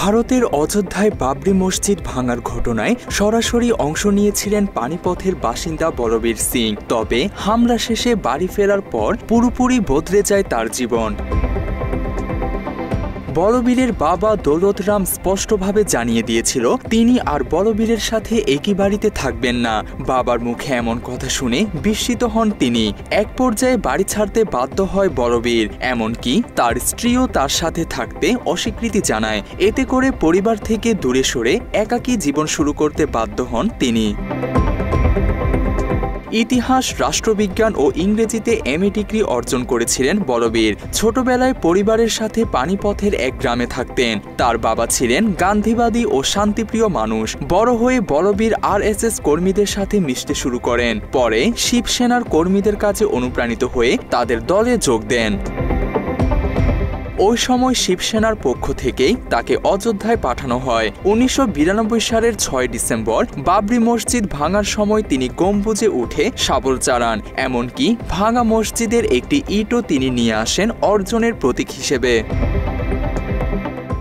ভারতের অযোধ্যায় বাবরি মসজিদ ভাঙার ঘটনায় সরাসরি অংশ নিয়েছিলেন পানিপথের বাসিন্দা বলবীর সিং। তবে হামলা শেষে বাড়ি ফেরার পর পুরোপুরি বদলে যায় তার জীবন। বলবীরের বাবা দৌলত রাম স্পষ্টভাবে জানিয়ে দিয়েছিল তিনি আর বলবীরের সাথে একই বাড়িতে থাকবেন না। বাবার মুখে এমন কথা শুনে বিস্মিত হন তিনি। এক পর্যায়ে বাড়ি ছাড়তে বাধ্য হয় বলবীর, এমনকি তার স্ত্রীও তার সাথে থাকতে অস্বীকৃতি জানায়। এতে করে পরিবার থেকে দূরে সরে একাকী জীবন শুরু করতে বাধ্য হন তিনি। ইতিহাস, রাষ্ট্রবিজ্ঞান ও ইংরেজিতে এমএ ডিগ্রি অর্জন করেছিলেন বলবীর। ছোটবেলায় পরিবারের সাথে পানিপথের এক গ্রামে থাকতেন। তার বাবা ছিলেন গান্ধীবাদী ও শান্তিপ্রিয় মানুষ। বড় হয়ে বলবীর আরএসএস কর্মীদের সাথে মিশতে শুরু করেন। পরে শিবসেনার কর্মীদের কাছে অনুপ্রাণিত হয়ে তাদের দলে যোগ দেন। ওই সময় শিবসেনার পক্ষ থেকেই তাকে অযোধ্যায় পাঠানো হয়। ১৯৯২ সালের ৬ ডিসেম্বর বাবরি মসজিদ ভাঙার সময় তিনি গম্বুজে উঠে শাবল চালান। এমনকি ভাঙা মসজিদের একটি ইটও তিনি নিয়ে আসেন অর্জনের প্রতীক হিসেবে।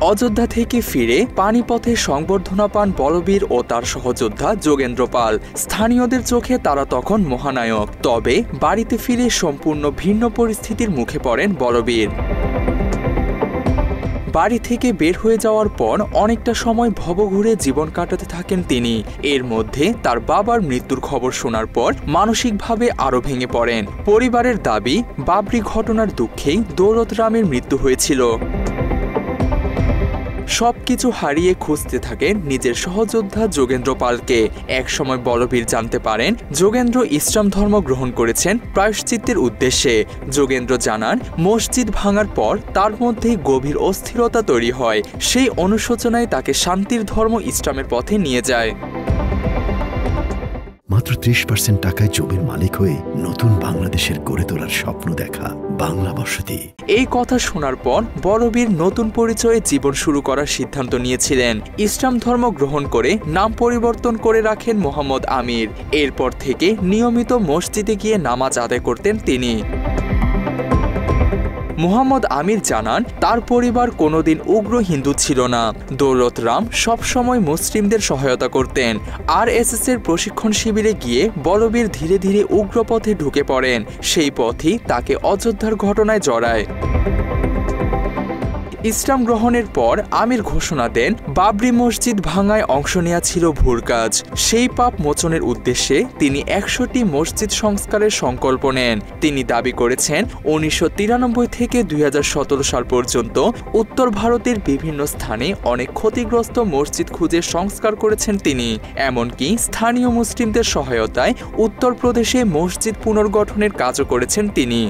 অযোধ্যা থেকে ফিরে পানিপথে সংবর্ধনা পান বলবীর ও তার সহযোদ্ধা যোগেন্দ্র পাল। স্থানীয়দের চোখে তারা তখন মহানায়ক। তবে বাড়িতে ফিরে সম্পূর্ণ ভিন্ন পরিস্থিতির মুখে পড়েন বলবীর। বাড়ি থেকে বের হয়ে যাওয়ার পর অনেকটা সময় ভবঘুরে জীবন কাটাতে থাকেন তিনি। এর মধ্যে তার বাবার মৃত্যুর খবর শোনার পর মানসিকভাবে আরও ভেঙে পড়েন। পরিবারের দাবি, বাবরি ঘটনার দুঃখেই দৌলত রামের মৃত্যু হয়েছিল। সবকিছু হারিয়ে খুঁজতে থাকেন নিজের সহযোদ্ধা যোগেন্দ্র পালকে। একসময় বলবীর জানতে পারেন যোগেন্দ্র ইসলাম ধর্ম গ্রহণ করেছেন প্রায়শ্চিত্তের উদ্দেশ্যে। যোগেন্দ্র জানান, মসজিদ ভাঙার পর তার মধ্যে গভীর অস্থিরতা তৈরি হয়। সেই অনুশোচনায় তাকে শান্তির ধর্ম ইসলামের পথে নিয়ে যায়। মাত্র ৩০% টাকায় জমির মালিক হয়ে নতুন বাংলাদেশের গড়ে তোলার স্বপ্ন দেখা বাংলা বসতি। এই কথা শোনার পর বলবীর নতুন পরিচয়ে জীবন শুরু করার সিদ্ধান্ত নিয়েছিলেন। ইসলাম ধর্ম গ্রহণ করে নাম পরিবর্তন করে রাখেন মোহাম্মদ আমির। এরপর থেকে নিয়মিত মসজিদে গিয়ে নামাজ আদায় করতেন তিনি। মোহাম্মদ আমির জানান, তার পরিবার কোনোদিন উগ্র হিন্দু ছিল না। দৌলত রাম সবসময় মুসলিমদের সহায়তা করতেন। আরএসএস এর প্রশিক্ষণ শিবিরে গিয়ে বলবীর ধীরে ধীরে উগ্র পথে ঢুকে পড়েন। সেই পথই তাকে অযোধ্যার ঘটনায় জড়ায়। ইসলাম গ্রহণের পর আমির ঘোষণা দেন, বাবরি মসজিদ ভাঙায় অংশ নেওয়া ছিল ভুল কাজ। সেই পাপ মোচনের উদ্দেশ্যে তিনি ১০০টি মসজিদ সংস্কারের সংকল্প নেন। তিনি দাবি করেছেন ১৯৯৩ থেকে ২০১৭ সাল পর্যন্ত উত্তর ভারতের বিভিন্ন স্থানে অনেক ক্ষতিগ্রস্ত মসজিদ খুঁজে সংস্কার করেছেন তিনি। এমনকি স্থানীয় মুসলিমদের সহায়তায় উত্তরপ্রদেশে মসজিদ পুনর্গঠনের কাজও করেছেন তিনি।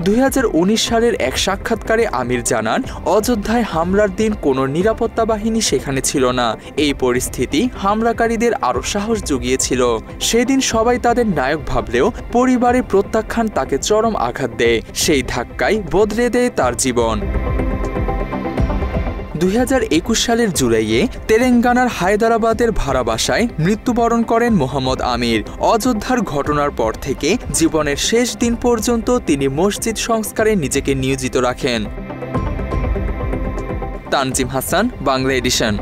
২০১৯ সালের এক সাক্ষাৎকারে আমির জানান, অযোধ্যায় হামলার দিন কোনো নিরাপত্তা বাহিনী সেখানে ছিল না। এই পরিস্থিতি হামলাকারীদের আরও সাহস জুগিয়েছিল। সেদিন সবাই তাদের নায়ক ভাবলেও পরিবারের প্রত্যাখ্যান তাকে চরম আঘাত দেয়। সেই ধাক্কায় বদলে দেয় তার জীবন। ২০২১ সালের জুলাইয়ে তেলেঙ্গানার হায়দরাবাদের ভাড়া বাসায় মৃত্যুবরণ করেন মোহাম্মদ আমির। অযোধ্যার ঘটনার পর থেকে জীবনের শেষ দিন পর্যন্ত তিনি মসজিদ সংস্কারে নিজেকে নিয়োজিত রাখেন। তানজিম হাসান, বাংলা এডিশন।